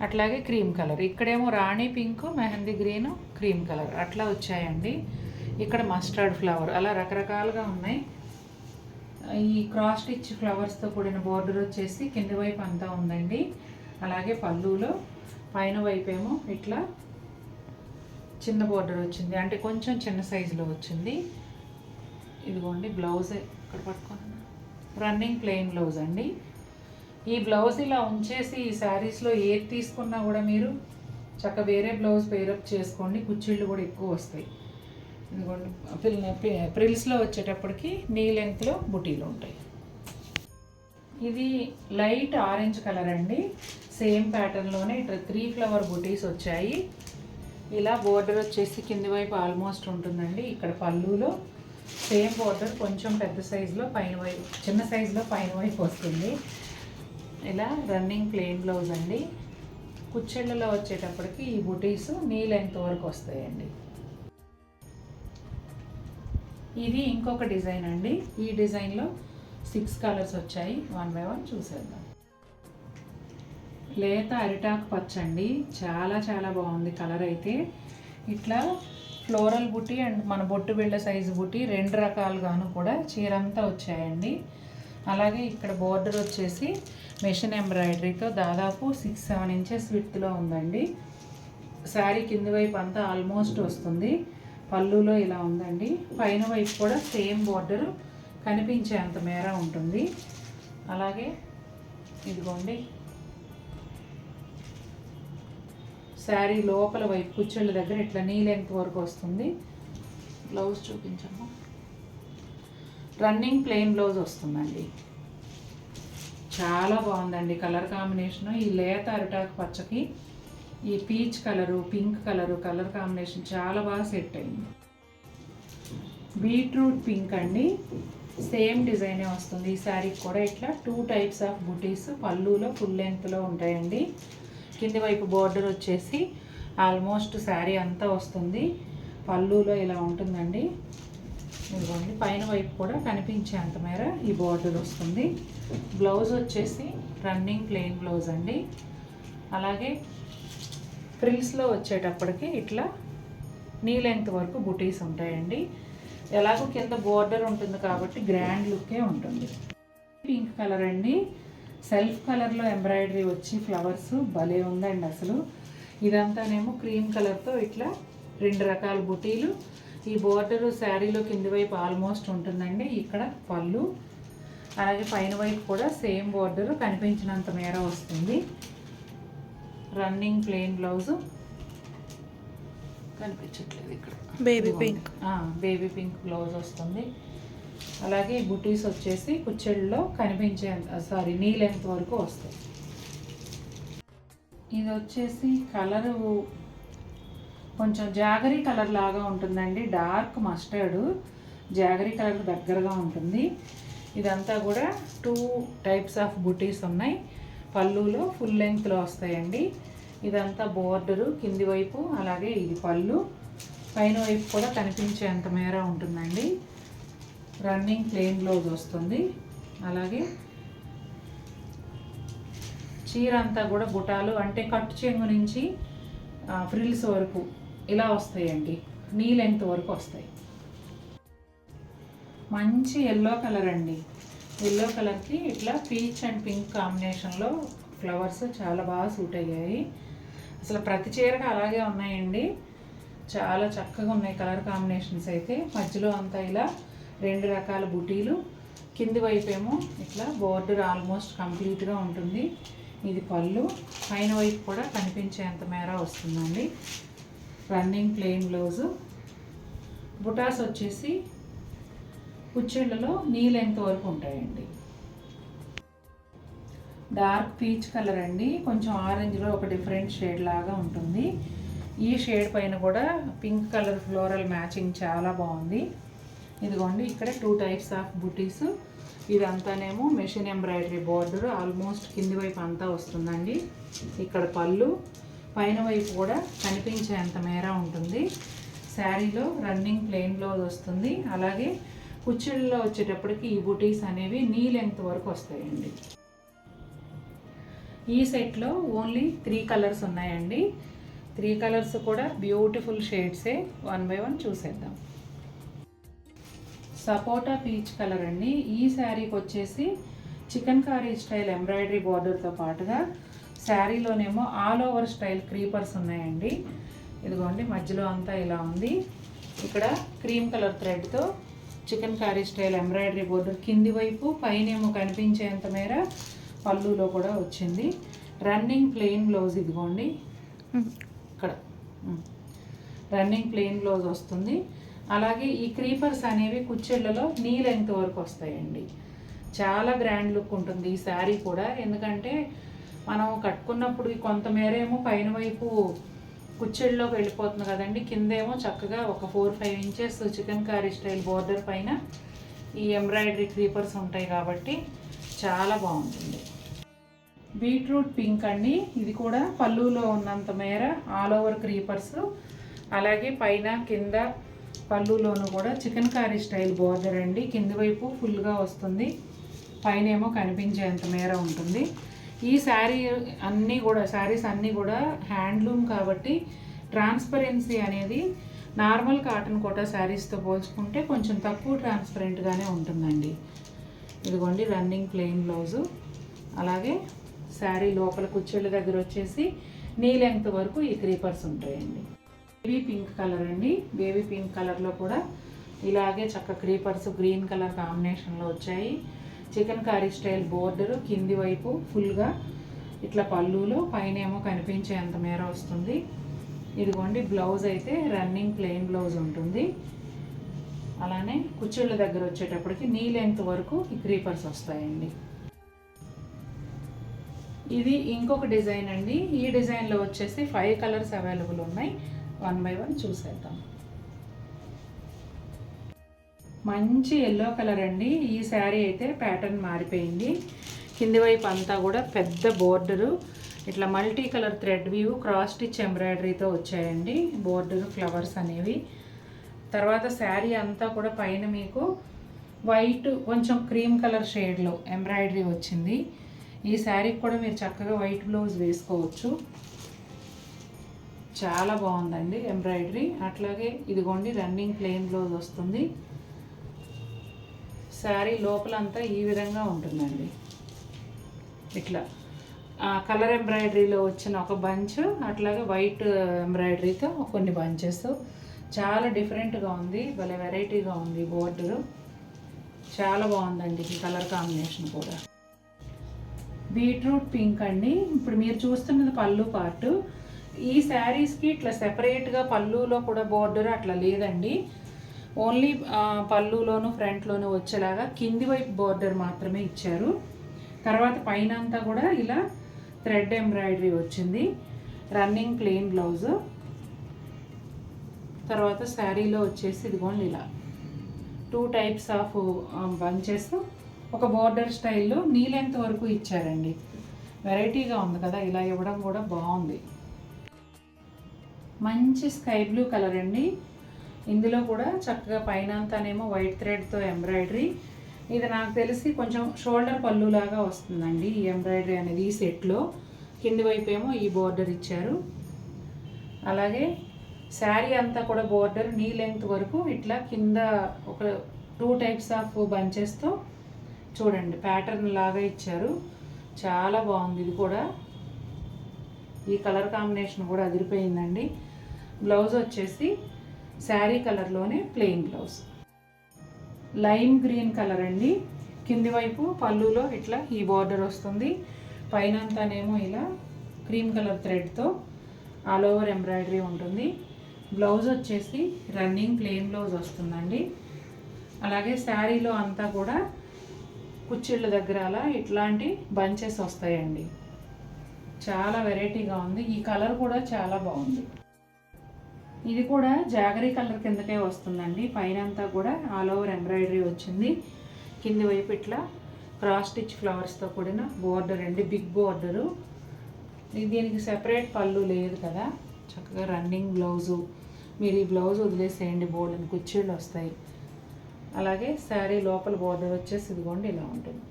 అట్లాగే క్రీమ్ కలర్. ఇక్కడేమో రాణి pink, mehndi green, cream colour అట్లా వచ్చాయండి. ఇక్కడ మస్టర్డ్ ఫ్లవర్, అలా రకరకాలుగా ఉన్నాయి. ఈ క్రాస్ స్టిచ్ ఫ్లవర్స్తో కూడిన బార్డర్ వచ్చేసి కింది వైపు అంతా ఉందండి. అలాగే పళ్ళులో పైన వైపు ఏమో ఇట్లా చిన్న బార్డర్ వచ్చింది, అంటే కొంచెం చిన్న సైజులో వచ్చింది. ఇదిగోండి బ్లౌజ్ ఇక్కడ పట్టుకోండి. రన్నింగ్ ప్లెయిన్ బ్లౌజ్ అండి. ఈ బ్లౌజ్ ఇలా ఉంచేసి ఈ శారీస్లో ఏది తీసుకున్నా కూడా మీరు చక్కగా వేరే బ్లౌజ్ పేరప్ చేసుకోండి. కుచ్చిళ్ళు కూడా ఎక్కువ వస్తాయి. ఇదిగోండి ప్రిల్స్లో వచ్చేటప్పటికి నీ లెంగ్త్లో బుటీలు ఉంటాయి. ఇది లైట్ ఆరెంజ్ కలర్ అండి. సేమ్ ప్యాటర్న్లోనే ఇట్లా 3 ఫ్లవర్ బుటీస్ వచ్చాయి. ఇలా బోర్డర్ వచ్చేసి కింది వైపు ఆల్మోస్ట్ ఉంటుందండి. ఇక్కడ పళ్ళులో సేమ్ బోర్డర్ కొంచెం పెద్ద సైజులో పైన వైపు, చిన్న సైజులో పైన వైపు వస్తుంది. ఇలా రన్నింగ్ ప్లెయిన్ బ్లౌజ్ అండి. కుచ్చెళ్ళలో వచ్చేటప్పటికి ఈ బుటీస్ నీ లెంగ్త్ వరకు వస్తాయండి. ఇది ఇంకొక డిజైన్ అండి. ఈ డిజైన్లో 6 కలర్స్ వచ్చాయి. 1 బై 1 చూసేద్దాం. లేత అరిటాకు పచ్చండి, చాలా చాలా బాగుంది కలర్ అయితే. ఇట్లా ఫ్లోరల్ బుటీ అండ్ మన బొట్టు బిళ్ళ సైజు బుటీ 2 రకాలుగాను కూడా చీరంతా వచ్చాయండి. అలాగే ఇక్కడ బోర్డర్ వచ్చేసి మెషిన్ ఎంబ్రాయిడరీతో దాదాపు 6-7 ఇంచెస్ విడ్త్లో ఉందండి. శారీ కింది వైపు అంతా ఆల్మోస్ట్ వస్తుంది. పళ్ళులో ఇలా ఉందండి. పైన వైపు కూడా సేమ్ బోర్డరు కనిపించే అంత మేర ఉంటుంది. అలాగే ఇదిగోండి శారీ లోపల వైపు కుచ్చెళ్ళ దగ్గర ఇట్లా నీ లెంగ్త్ వరకు వస్తుంది. బ్లౌజ్ చూపించమ్మా. రన్నింగ్ ప్లెయిన్ బ్లౌజ్ వస్తుందండి. చాలా బాగుందండి కలర్ కాంబినేషన్. ఈ లేత అరిటాకు పచ్చకి ఈ peach colour, pink colour colour combination చాలా బాగా సెట్ అయింది. బీట్రూట్ పింక్ అండి, సేమ్ డిజైనే వస్తుంది. ఈ శారీకి కూడా ఇట్లా 2 టైప్స్ ఆఫ్ బుటీస్ పళ్ళులో ఫుల్ లెంగ్త్లో ఉంటాయండి. కింది వైపు బోర్డర్ వచ్చేసి ఆల్మోస్ట్ శారీ అంతా వస్తుంది. పళ్ళులో ఇలా ఉంటుందండి. ఇదిగోండి పైన వైపు కూడా కనిపించే అంత మేర ఈ బోర్డర్ వస్తుంది. బ్లౌజ్ వచ్చేసి రన్నింగ్ ప్లెయిన్ బ్లౌజ్ అండి. అలాగే ఫ్రిల్స్లో వచ్చేటప్పటికి ఇట్లా నీ లెంగ్త్ వరకు బుటీస్ ఉంటాయండి. ఎలాగో కింద బోర్డర్ ఉంటుంది కాబట్టి గ్రాండ్ లుక్కే ఉంటుంది. పింక్ కలర్ అండి, సెల్ఫ్ కలర్లో ఎంబ్రాయిడరీ వచ్చి ఫ్లవర్స్ భలే ఉందండి అసలు. ఇదంతానేమో క్రీమ్ కలర్తో ఇట్లా 2 రకాల బుటీలు. ఈ బోర్డరు శారీలో కింది వైపు ఆల్మోస్ట్ ఉంటుందండి. ఇక్కడ పళ్ళు, అలాగే పైన వైపు కూడా సేమ్ బోర్డరు కనిపించినంత మేర వస్తుంది. రన్నింగ్ ప్లెయిన్ బ్లౌజు కనిపించట్లేదు ఇక్కడ. బేబీ పింక్ బ్లౌజ్ వస్తుంది. అలాగే బుటీస్ వచ్చేసి కుచ్చెళ్ళలో కనిపించే నీ లెంగ్త్ వరకు వస్తాయి. ఇది వచ్చేసి కలరు కొంచెం జాగరీ కలర్ లాగా ఉంటుందండి. డార్క్ మస్టర్డ్ జాగరీ కలర్ దగ్గరగా ఉంటుంది. ఇదంతా కూడా 2 టైప్స్ ఆఫ్ బుటీస్ ఉన్నాయి. పళ్ళులో ఫుల్ లెంగ్త్లో వస్తాయండి. ఇదంతా బోర్డరు కింది వైపు, అలాగే ఇది పళ్ళు, పైన వైపు కూడా కనిపించేంత మేర ఉంటుందండి. రన్నింగ్ ప్లెయిన్ బ్లౌజ్ వస్తుంది. అలాగే చీర అంతా కూడా బుటాలు అంటే కట్టు చెంగు నుంచి ఫ్రిల్స్ వరకు ఇలా వస్తాయండి. నీ లెంగ్త్ వరకు వస్తాయి. మంచి ఎల్లో కలర్ అండి. ఎల్లో కలర్కి ఇట్లా పీచ్ అండ్ పింక్ కాంబినేషన్లో ఫ్లవర్స్ చాలా బాగా సూట్ అయ్యాయి. అసలు ప్రతి చీరకు అలాగే ఉన్నాయండి. చాలా చక్కగా ఉన్నాయి కలర్ కాంబినేషన్స్ అయితే. మధ్యలో అంతా ఇలా 2 రకాల బుటీలు, కింది వైపు ఏమో ఇట్లా బోర్డర్ ఆల్మోస్ట్ కంప్లీట్గా ఉంటుంది. ఇది పళ్ళు, పైన వైపు కూడా కనిపించేంత మేర వస్తుందండి. Running plain blouse. బుటాస్ వచ్చేసి కుచ్చెళ్ళలో నీ లెంగ్త్ వరకు ఉంటాయండి. డార్క్ పీచ్ కలర్ అండి, కొంచెం ఆరెంజ్లో ఒక డిఫరెంట్ షేడ్ లాగా ఉంటుంది. ఈ షేడ్ పైన కూడా పింక్ కలర్ ఫ్లోరల్ మ్యాచింగ్ చాలా బాగుంది. ఇదిగోండి ఇక్కడ 2 types of buttis. ఇదంతానేమో machine embroidery border almost కింది వైపు అంతా వస్తుందండి. ఇక్కడ పళ్ళు, పైన వైపు కూడా కనిపించేంత మేర ఉంటుంది. శారీలో రన్నింగ్ ప్లెయిన్ బ్లౌజ్ వస్తుంది. అలాగే కుచ్చెళ్ళలో వచ్చేటప్పటికి ఈ బుటీస్ అనేవి నీ లెంగ్త్ వరకు వస్తాయండి. ఈ సెట్లో ఓన్లీ 3 కలర్స్ ఉన్నాయండి. 3 కలర్స్ కూడా బ్యూటిఫుల్ షేడ్సే. 1 బై 1 చూసేద్దాం. సపోటా పీచ్ కలర్ అండి. ఈ శారీకి వచ్చేసి చికెన్ కారీ స్టైల్ ఎంబ్రాయిడరీ బార్డర్తో పాటుగా శారీలోనేమో ఆల్ ఓవర్ స్టైల్ క్రీపర్స్ ఉన్నాయండి. ఇదిగోండి మధ్యలో అంతా ఇలా ఉంది. ఇక్కడ క్రీమ్ కలర్ థ్రెడ్తో chikankari style embroidery border కింది వైపు, పైనేమో కనిపించేంత మేర పళ్ళులో కూడా వచ్చింది. రన్నింగ్ ప్లెయిన్ బ్లౌజ్ ఇదిగోండి ఇక్కడ రన్నింగ్ ప్లెయిన్ బ్లౌజ్ వస్తుంది. అలాగే ఈ క్రీపర్స్ అనేవి కుచ్చెళ్ళలో నీ లెంగ్త్ వరకు వస్తాయండి. చాలా గ్రాండ్ లుక్ ఉంటుంది ఈ శారీ కూడా. ఎందుకంటే మనం కట్టుకున్నప్పుడు కొంతమేర ఏమో పైన వైపు కుచ్చిళ్ళలోకి వెళ్ళిపోతుంది కదండి. కిందేమో చక్కగా ఒక 4-5 inches chicken curry style border పైన ఈ ఎంబ్రాయిడరీ క్రీపర్స్ ఉంటాయి కాబట్టి చాలా బాగుంటుంది. బీట్రూట్ పింక్ అండి. ఇది కూడా పళ్ళులో ఉన్నంత మేర ఆల్ ఓవర్ క్రీపర్స్, అలాగే పైన కింద పళ్ళులోనూ కూడా చికెన్ కర్రీ స్టైల్ బోర్డర్ అండి. కింది వైపు ఫుల్గా వస్తుంది, పైన ఏమో కనిపించేంత మేర ఉంటుంది. ఈ శారీస్ అన్నీ కూడా హ్యాండ్లూమ్ కాబట్టి ట్రాన్స్పరెన్సీ అనేది నార్మల్ కాటన్ కోటా శారీస్తో పోల్చుకుంటే కొంచెం తక్కువ ట్రాన్స్పరెంట్గానే ఉంటుందండి. ఇదిగోండి రన్నింగ్ ప్లెయిన్ బ్లౌజు, అలాగే శారీ లోపల కుచ్చెళ్ళ దగ్గర వచ్చేసి నీ లెంగ్త్ వరకు ఈ క్రీపర్స్ ఉంటాయండి. బేబీ పింక్ కలర్ అండి. బేబీ పింక్ కలర్లో కూడా ఇలాగే చక్క క్రీపర్స్ గ్రీన్ కలర్ కాంబినేషన్లో వచ్చాయి. చికెన్ కర్రీ స్టైల్ బోర్డరు కింది వైపు ఫుల్గా ఇట్లా పళ్ళులో, పైన ఏమో కనిపించేంత మేర వస్తుంది. ఇదిగోండి బ్లౌజ్ అయితే రన్నింగ్ ప్లెయిన్ బ్లౌజ్ ఉంటుంది. అలానే కుచ్చెళ్ళ దగ్గర వచ్చేటప్పటికి నీ లెంగ్త్ వరకు ఈ క్రీపర్స్ వస్తాయండి. ఇది ఇంకొక డిజైన్ అండి. ఈ డిజైన్లో వచ్చేసి 5 కలర్స్ అవైలబుల్ ఉన్నాయి. 1 బై 1 చూసేద్దాం. మంచి ఎల్లో కలర్ అండి. ఈ శారీ అయితే ప్యాటర్న్ మారిపోయింది. కింది వైపు అంతా కూడా పెద్ద బోర్డరు, ఇట్లా మల్టీ కలర్ థ్రెడ్ వ్యూ క్రాస్ స్టిచ్ ఎంబ్రాయిడరీతో వచ్చాయండి బోర్డరు ఫ్లవర్స్ అనేవి. తర్వాత శారీ అంతా కూడా పైన మీకు వైట్ కొంచెం క్రీమ్ కలర్ షేడ్లో ఎంబ్రాయిడరీ వచ్చింది. ఈ శారీకి కూడా మీరు చక్కగా వైట్ బ్లౌజ్ వేసుకోవచ్చు. చాలా బాగుందండి ఎంబ్రాయిడరీ. అట్లాగే ఇదిగోండి రన్నింగ్ ప్లెయిన్ బ్లౌజ్ వస్తుంది. శారీ లోపలంతా ఈ విధంగా ఉంటుందండి. ఇట్లా కలర్ ఎంబ్రాయిడరీలో వచ్చిన ఒక బంచ్, అట్లాగే వైట్ ఎంబ్రాయిడరీతో కొన్ని బంచెస్. చాలా డిఫరెంట్గా ఉంది, భలే వెరైటీగా ఉంది బోర్డరు. చాలా బాగుందండి ఈ కలర్ కాంబినేషన్ కూడా. బీట్రూట్ పింక్ అండి. ఇప్పుడు మీరు చూస్తున్నది పళ్ళు పార్ట్. ఈ శారీస్కి ఇట్లా సెపరేట్గా పళ్ళులో కూడా బోర్డర్ అట్లా లేదండి. ఓన్లీ పళ్ళులోను ఫ్రంట్లోనూ వచ్చేలాగా కింది వైపు బోర్డర్ మాత్రమే ఇచ్చారు. తర్వాత పైన అంతా కూడా ఇలా థ్రెడ్ ఎంబ్రాయిడరీ వచ్చింది. Running plain blouse. తర్వాత శారీలో వచ్చేసి ఇదిగోండి ఇలా 2 టైప్స్ ఆఫ్ బంచెస్ ఒక బోర్డర్ స్టైల్లో నీ లెంగ్త్ వరకు ఇచ్చారండి. వెరైటీగా ఉంది కదా, ఇలా ఇవ్వడం కూడా బాగుంది. మంచి స్కై బ్లూ కలర్ అండి. ఇందులో కూడా చక్కగా పైన అంతానేమో వైట్ థ్రెడ్తో ఎంబ్రాయిడరీ. ఇది నాకు తెలిసి కొంచెం షోల్డర్ పళ్ళులాగా వస్తుందండి ఈ ఎంబ్రాయిడరీ అనేది ఈ సెట్లో. కింది వైపు ఏమో ఈ బోర్డర్ ఇచ్చారు. అలాగే శారీ అంతా కూడా బోర్డర్ నీ లెంగ్త్ వరకు ఇట్లా కింద ఒక 2 టైప్స్ ఆఫ్ బంచెస్తో చూడండి ప్యాటర్న్ లాగా ఇచ్చారు. చాలా బాగుంది. ఇది కూడా ఈ కలర్ కాంబినేషన్ కూడా అదిరిపోయిందండి. బ్లౌజ్ వచ్చేసి శారీ కలర్లోనే plain blouse. Lime green colour అండి. కింది వైపు పళ్ళులో ఇట్లా ఈ బోర్డర్ వస్తుంది. పైన అంతానేమో ఇలా క్రీమ్ కలర్ థ్రెడ్తో ఆల్ ఓవర్ ఎంబ్రాయిడరీ ఉంటుంది. బ్లౌజ్ వచ్చేసి రన్నింగ్ ప్లెయిన్ బ్లౌజ్ వస్తుందండి. అలాగే శారీలో అంతా కూడా కుచ్చిళ్ళ దగ్గర అలా ఇట్లాంటి బంచెస్ వస్తాయండి. చాలా వెరైటీగా ఉంది. ఈ కలర్ కూడా చాలా బాగుంది. ఇది కూడా జాగరీ కలర్ కిందకే వస్తుందండి. పైన అంతా కూడా ఆల్ ఓవర్ ఎంబ్రాయిడరీ వచ్చింది. కింది వైపు ఇట్లా క్రాస్ స్టిచ్ ఫ్లవర్స్తో కూడిన బోర్డర్ అండి, బిగ్ బోర్డరు. దీనికి సెపరేట్ పళ్ళు లేదు కదా, చక్కగా రన్నింగ్ బ్లౌజు. మీరు ఈ బ్లౌజ్ వదిలేసేయండి, బోర్డర్ని కుచ్చిళ్ళు వస్తాయి. అలాగే శారీ లోపల బోర్డర్ వచ్చేసి ఇదిగోండి ఇలా ఉంటుంది.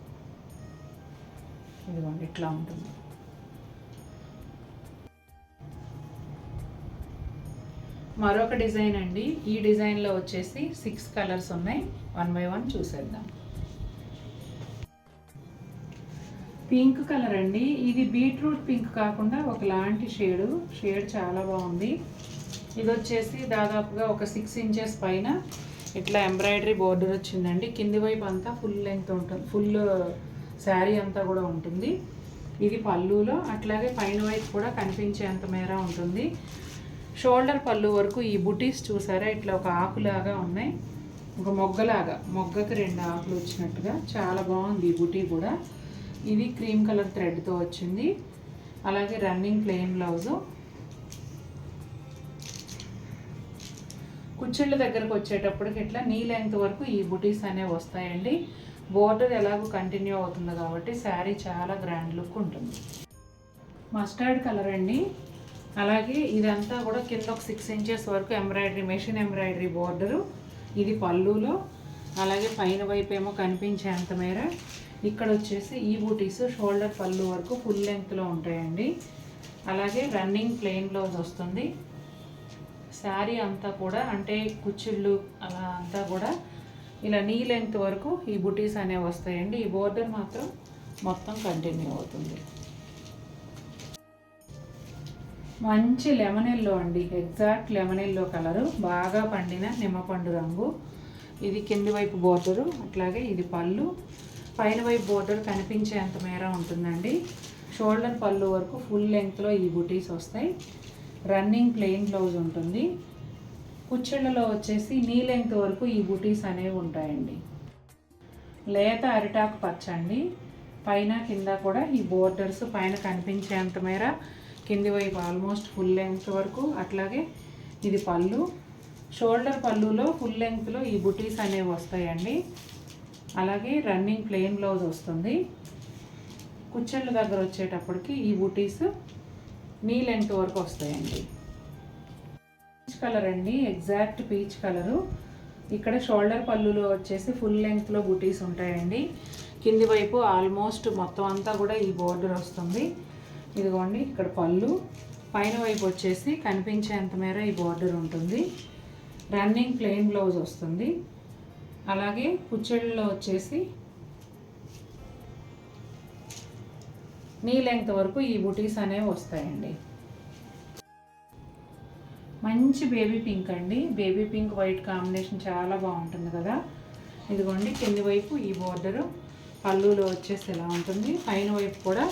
ఇదిగోండి ఇట్లా ఉంటుంది. మరొక డిజైన్ అండి. ఈ డిజైన్లో వచ్చేసి 6 కలర్స్ ఉన్నాయి. 1 బై 1 చూసేద్దాం. పింక్ కలర్ అండి. ఇది బీట్రూట్ పింక్ కాకుండా ఒకలాంటి షేడ్ చాలా బాగుంది. ఇది వచ్చేసి దాదాపుగా ఒక 6 ఇంచెస్ పైన ఇట్లా ఎంబ్రాయిడరీ బోర్డర్ వచ్చిందండి. కింది వైపు అంతా ఫుల్ లెంగ్త్ ఉంటుంది, ఫుల్ శారీ అంతా కూడా ఉంటుంది. ఇది పళ్ళులో, అట్లాగే పైన వైపు కూడా కనిపించేంత మేర ఉంటుంది. షోల్డర్ పళ్ళు వరకు ఈ బుటీస్ చూసారా, ఇట్లా ఒక ఆకులాగా ఉన్నాయి, ఒక మొగ్గలాగా, మొగ్గకి 2 ఆకులు వచ్చినట్టుగా చాలా బాగుంది ఈ బుటీ కూడా. ఇది క్రీమ్ కలర్ థ్రెడ్తో వచ్చింది. అలాగే రన్నింగ్ ప్లెయిన్ బ్లౌజు. కుచ్చిళ్ళ దగ్గరకు వచ్చేటప్పటికి ఇట్లా నీ లెంగ్త్ వరకు ఈ బుటీస్ అనేవి వస్తాయండి. బోర్డర్ ఎలాగో కంటిన్యూ అవుతుంది కాబట్టి శారీ చాలా గ్రాండ్ లుక్ ఉంటుంది. మస్టర్డ్ కలర్ అండి. అలాగే ఇదంతా కూడా కింద ఒక 6 ఇంచెస్ వరకు ఎంబ్రాయిడరీ, మెషిన్ ఎంబ్రాయిడరీ బోర్డరు. ఇది పళ్ళులో. అలాగే పైన వైపు ఏమో కనిపించేంత మేర ఇక్కడ వచ్చేసి ఈ బూటీస్ షోల్డర్ పళ్ళు వరకు ఫుల్ లెంగ్త్లో ఉంటాయండి. అలాగే రన్నింగ్ ప్లెయిన్ బ్లౌజ్ వస్తుంది. శారీ అంతా కూడా అంటే కుచ్చిళ్ళు అలా అంతా కూడా ఇలా నీ లెంగ్త్ వరకు ఈ బుటీస్ అనేవి వస్తాయండి. ఈ బోర్డర్ మాత్రం మొత్తం కంటిన్యూ అవుతుంది. మంచి లెమన్ ఎల్లో అండి, ఎగ్జాక్ట్ లెమన్ ఎల్లో కలరు, బాగా పండిన నిమ్మపండు రంగు. ఇది కింది వైపు బోర్డరు, అట్లాగే ఇది పళ్ళు. పైన వైపు బోర్డర్ కనిపించేంత మేర ఉంటుందండి. షోల్డర్ పళ్ళు వరకు ఫుల్ లెంగ్త్లో ఈ బుటీస్ వస్తాయి. రన్నింగ్ ప్లెయిన్ బ్లౌజ్ ఉంటుంది. కుచ్చిళ్ళలో వచ్చేసి నీ లెంగ్త్ వరకు ఈ బుటీస్ అనేవి ఉంటాయండి. లేత అరిటాకు పచ్చ అండి. పైన కింద కూడా ఈ బోర్డర్స్ పైన కనిపించేంత మేర కింది వైపు ఆల్మోస్ట్ ఫుల్ లెంగ్త్ వరకు. అట్లాగే ఇది పళ్ళు. షోల్డర్ పళ్ళులో ఫుల్ లెంగ్త్లో ఈ బుటీస్ అనేవి వస్తాయండి. అలాగే రన్నింగ్ ప్లెయిన్ బ్లౌజ్ వస్తుంది. కుచ్చిళ్ళ దగ్గర వచ్చేటప్పటికి ఈ బుటీస్ నీ లెంగ్త్ వరకు వస్తాయండి. పీచ్ కలర్ అండి, ఎగ్జాక్ట్ పీచ్ కలరు. ఇక్కడ షోల్డర్ పళ్ళులో వచ్చేసి ఫుల్ లెంగ్త్లో బుటీస్ ఉంటాయండి. కింది వైపు ఆల్మోస్ట్ మొత్తం అంతా కూడా ఈ బోర్డర్ వస్తుంది. ఇదిగోండి ఇక్కడ పళ్ళు. పైన వైపు వచ్చేసి కనిపించేంత మేర ఈ బోర్డర్ ఉంటుంది. రన్నింగ్ ప్లెయిన్ బ్లౌజ్ వస్తుంది. అలాగే కుచ్చిళ్ళలో వచ్చేసి నీ లెంగ్త్ వరకు ఈ బుటీస్ అనేవి వస్తాయండి. మంచి బేబీ పింక్ అండి. బేబీ పింక్ వైట్ కాంబినేషన్ చాలా బాగుంటుంది కదా. ఇదిగోండి కింది వైపు ఈ బోర్డరు పళ్ళులో వచ్చేసి ఇలా ఉంటుంది. పైన వైపు కూడా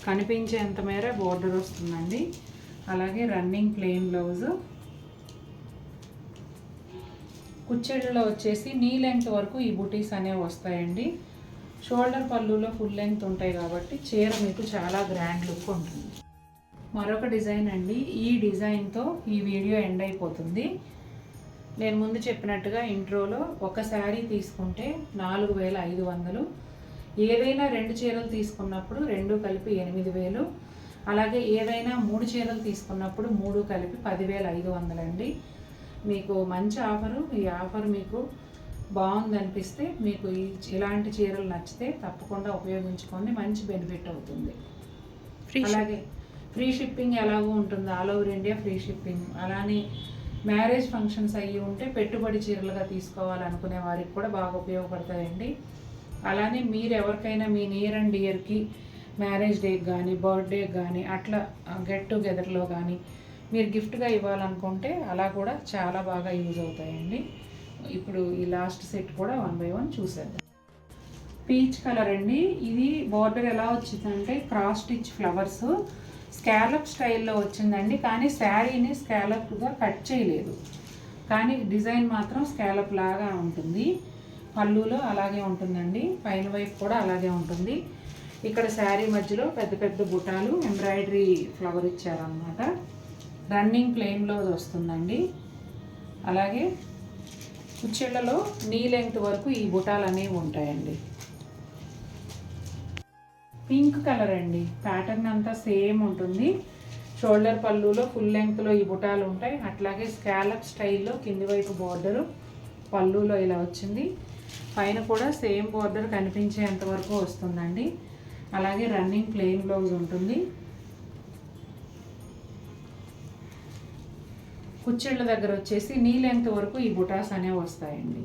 కనిపించేంత మేర బోర్డర్ వస్తుందండి. అలాగే రన్నింగ్ ప్లెయిన్ బ్లౌజు. కుచ్చిళ్ళలో వచ్చేసి నీ లెంగ్త్ వరకు ఈ బుటీస్ అనేవి వస్తాయండి. షోల్డర్ పళ్ళులో ఫుల్ లెంగ్త్ ఉంటాయి కాబట్టి చీర మీకు చాలా గ్రాండ్ లుక్ ఉంటుంది. మరొక డిజైన్ అండి. ఈ డిజైన్తో ఈ వీడియో ఎండ్ అయిపోతుంది. నేను ముందు చెప్పినట్టుగా ఇంట్రోలో ఒక శారీ తీసుకుంటే 4500. ఏదైనా 2 చీరలు తీసుకున్నప్పుడు 2 కలిపి 8000. అలాగే ఏదైనా 3 చీరలు తీసుకున్నప్పుడు 3 కలిపి 10500 అండి. మీకు మంచి ఆఫరు. ఈ ఆఫర్ మీకు బాగుందనిపిస్తే, మీకు ఇలాంటి చీరలు నచ్చితే తప్పకుండా ఉపయోగించుకోండి. మంచి బెనిఫిట్ అవుతుంది. అలాగే ఫ్రీ షిప్పింగ్ ఎలాగో ఉంటుంది, all over India free shipping. అలానే మ్యారేజ్ ఫంక్షన్స్ అయ్యి ఉంటే పెట్టుబడి చీరలుగా తీసుకోవాలనుకునే వారికి కూడా బాగా ఉపయోగపడతాయండి. అలానే మీరు ఎవరికైనా మీ నియర్ అండ్ డియర్కి మ్యారేజ్ డేకి కానీ బర్త్డేకి కానీ అట్లా గెట్ టుగెదర్లో కానీ మీరు గిఫ్ట్గా ఇవ్వాలనుకుంటే అలా కూడా చాలా బాగా యూజ్ అవుతాయండి. ఇప్పుడు ఈ లాస్ట్ సెట్ కూడా 1 by 1 చూసేద్దాం. పీచ్ కలర్ అండి. ఇది బార్డర్ ఎలా వచ్చిందంటే క్రాస్ స్టిచ్ ఫ్లవర్స్ స్కాలప్ స్టైల్లో వచ్చిందండి. కానీ శారీని స్కాలప్గా కట్ చేయలేదు, కానీ డిజైన్ మాత్రం స్కాలప్ లాగా ఉంటుంది. పళ్ళులో అలాగే ఉంటుందండి. పైన వైపు కూడా అలాగే ఉంటుంది. ఇక్కడ శారీ మధ్యలో పెద్ద పెద్ద బుటాలు ఎంబ్రాయిడరీ ఫ్లవర్ ఇచ్చారనమాట. రన్నింగ్ ప్లెయిన్ బ్లౌజ్ వస్తుందండి. అలాగే కుచ్చిళ్ళలో నీ లెంగ్త్ వరకు ఈ బుటాలు అనేవి ఉంటాయండి. పింక్ కలర్ అండి. ప్యాటర్న్ అంతా సేమ్ ఉంటుంది. షోల్డర్ పళ్ళులో ఫుల్ లెంగ్త్లో ఈ బుటాలు ఉంటాయి. అట్లాగే స్కాలప్ స్టైల్లో కింది వైపు బోర్డరు పళ్ళులో ఇలా వచ్చింది. పైన కూడా సేమ్ బోర్డర్ కనిపించేంత వరకు వస్తుందండి. అలాగే రన్నింగ్ ప్లెయిన్ బ్లౌజ్ ఉంటుంది. కుచ్చిళ్ళ దగ్గర వచ్చేసి నీ లెంగ్త్ వరకు ఈ బుటాస్ అనేవి వస్తాయండి.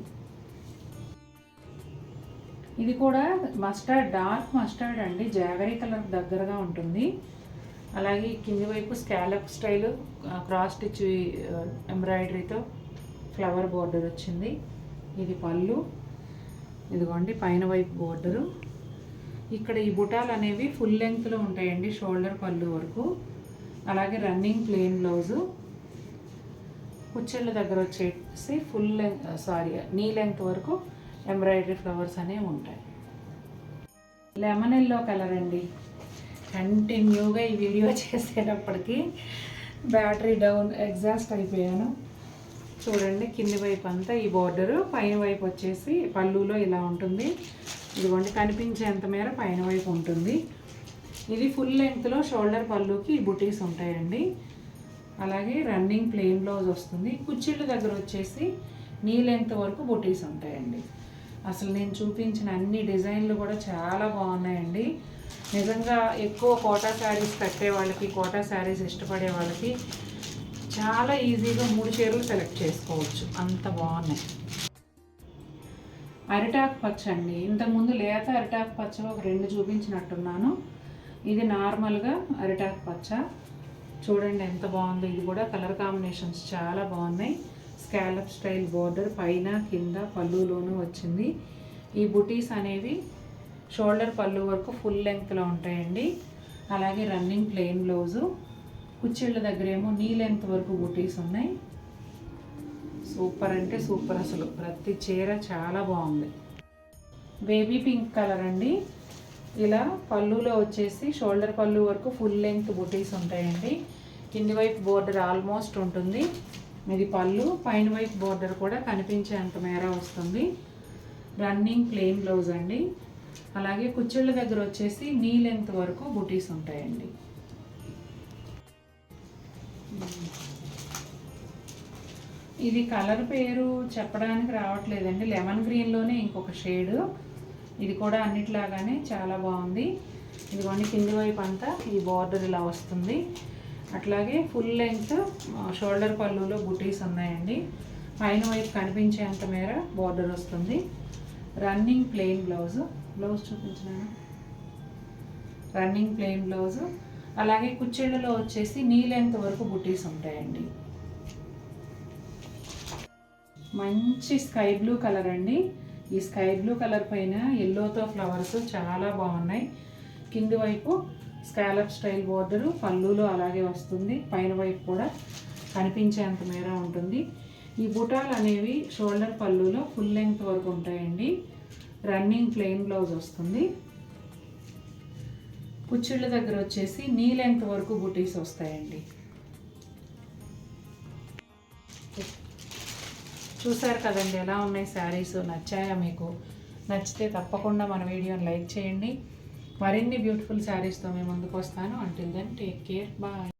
ఇది కూడా మస్టర్డ్, డార్క్ మస్టర్డ్ అండి. జాగరీ కలర్ దగ్గరగా ఉంటుంది. అలాగే కింది వైపు స్కాలప్ స్టైల్ క్రాస్ స్టిచ్ ఎంబ్రాయిడరీతో ఫ్లవర్ బోర్డర్ వచ్చింది. ఇది పళ్ళు. ఇదిగోండి పైన వైపు బోర్డరు. ఇక్కడ ఈ బుటాలు అనేవి ఫుల్ లెంగ్త్లో ఉంటాయండి షోల్డర్ పళ్ళు వరకు. అలాగే రన్నింగ్ ప్లెయిన్ బ్లౌజు. కుచ్చిళ్ళ దగ్గర వచ్చేసి నీ లెంగ్త్ వరకు ఎంబ్రాయిడరీ ఫ్లవర్స్ అనేవి ఉంటాయి. లెమన్ ఎల్లో కలర్ అండి. కంటిన్యూగా ఈ వీడియో చేసేటప్పటికి బ్యాటరీ డౌన్, ఎగ్జాస్ట్ అయిపోయాను. చూడండి కింది వైపు అంతా ఈ బోర్డరు, పైన వైపు వచ్చేసి పళ్ళులో ఇలా ఉంటుంది. ఇదిగోండి కనిపించేంత మేర పైన వైపు ఉంటుంది. ఇది ఫుల్ లెంగ్త్లో షోల్డర్ పళ్ళుకి బుటీస్ ఉంటాయండి. అలాగే రన్నింగ్ ప్లెయిన్ బ్లౌజ్ వస్తుంది. కుచ్చిళ్ళ దగ్గర వచ్చేసి నీ లెంగ్త్ వరకు బుటీస్ ఉంటాయండి. అసలు నేను చూపించిన అన్ని డిజైన్లు కూడా చాలా బాగున్నాయండి. నిజంగా ఎక్కువ కోటా శారీస్ కట్టే వాళ్ళకి, కోటా శారీస్ ఇష్టపడే వాళ్ళకి చాలా ఈజీగా 3 చీరలు సెలెక్ట్ చేసుకోవచ్చు, అంత బాగున్నాయి. అరిటాకు పచ్చ అండి. ఇంతకుముందు లేత అరిటాకు పచ్చ ఒక 2 చూపించినట్టున్నాను. ఇది నార్మల్గా అరిటాకు పచ్చ. చూడండి ఎంత బాగుందో. ఇది కూడా కలర్ కాంబినేషన్స్ చాలా బాగున్నాయి. స్కాలప్ స్టైల్ బోర్డర్ పైన కింద పళ్ళులోనూ వచ్చింది. ఈ బుటీస్ అనేవి షోల్డర్ పళ్ళు వరకు ఫుల్ లెంగ్త్లో ఉంటాయండి. అలాగే రన్నింగ్ ప్లెయిన్ బ్లౌజు, కుచ్చిళ్ళ దగ్గరేమో నీ లెంగ్త్ వరకు బుటీస్ ఉన్నాయి. సూపర్ అంటే సూపర్, అసలు ప్రతి చీర చాలా బాగుంది. బేబీ పింక్ కలర్ అండి. ఇలా పళ్ళులో వచ్చేసి షోల్డర్ పళ్ళు వరకు ఫుల్ లెంగ్త్ బుటీస్ ఉంటాయండి. కింది వైపు బోర్డర్ ఆల్మోస్ట్ ఉంటుంది. ఇది పళ్ళు, పైన వైపు బోర్డర్ కూడా కనిపించేంత మేర వస్తుంది. రన్నింగ్ ప్లెయిన్ బ్లౌజ్ అండి. అలాగే కుచ్చిళ్ళ దగ్గర వచ్చేసి నీ లెంగ్త్ వరకు బుటీస్ ఉంటాయండి. ఇది కలర్ పేరు చెప్పడానికి రావట్లేదండి. లెమన్ గ్రీన్లోనే ఇంకొక షేడు. ఇది కూడా అన్నిట్లాగానే చాలా బాగుంది. ఇదిగోండి కింది వైపు అంతా ఈ బార్డర్ ఇలా వస్తుంది. అట్లాగే ఫుల్ లెంగ్త్ షోల్డర్ పళ్ళులో బుటీస్ ఉన్నాయండి. పైన వైపు కనిపించేంత మేర బార్డర్ వస్తుంది. రన్నింగ్ ప్లెయిన్ బ్లౌజ్ చూపించినాను. Running plain blouse. అలాగే కుచ్చిళ్ళలో వచ్చేసి నీ లెంగ్త్ వరకు బుటీస్ ఉంటాయండి. మంచి స్కై బ్లూ కలర్ అండి. ఈ స్కై బ్లూ కలర్ పైన ఎల్లోతో ఫ్లవర్స్ చాలా బాగున్నాయి. కింది వైపు స్కాలప్ స్టైల్ బోర్డరు పళ్ళులో అలాగే వస్తుంది. పైన వైపు కూడా కనిపించేంత మేర ఉంటుంది. ఈ బుటాలు అనేవి షోల్డర్ పళ్ళులో ఫుల్ లెంగ్త్ వరకు ఉంటాయండి. రన్నింగ్ ప్లెయిన్ బ్లౌజ్ వస్తుంది. కుచ్చిళ్ళ దగ్గర వచ్చేసి నీ లెంగ్త్ వరకు బుటీస్ వస్తాయండి. చూసారు కదండి ఎలా ఉన్నాయి శారీస్. నచ్చాయా మీకు? నచ్చితే తప్పకుండా మన వీడియోని లైక్ చేయండి. మరిన్ని బ్యూటిఫుల్ శారీస్తో మేము ముందుకు వస్తాను. Until then take care, bye.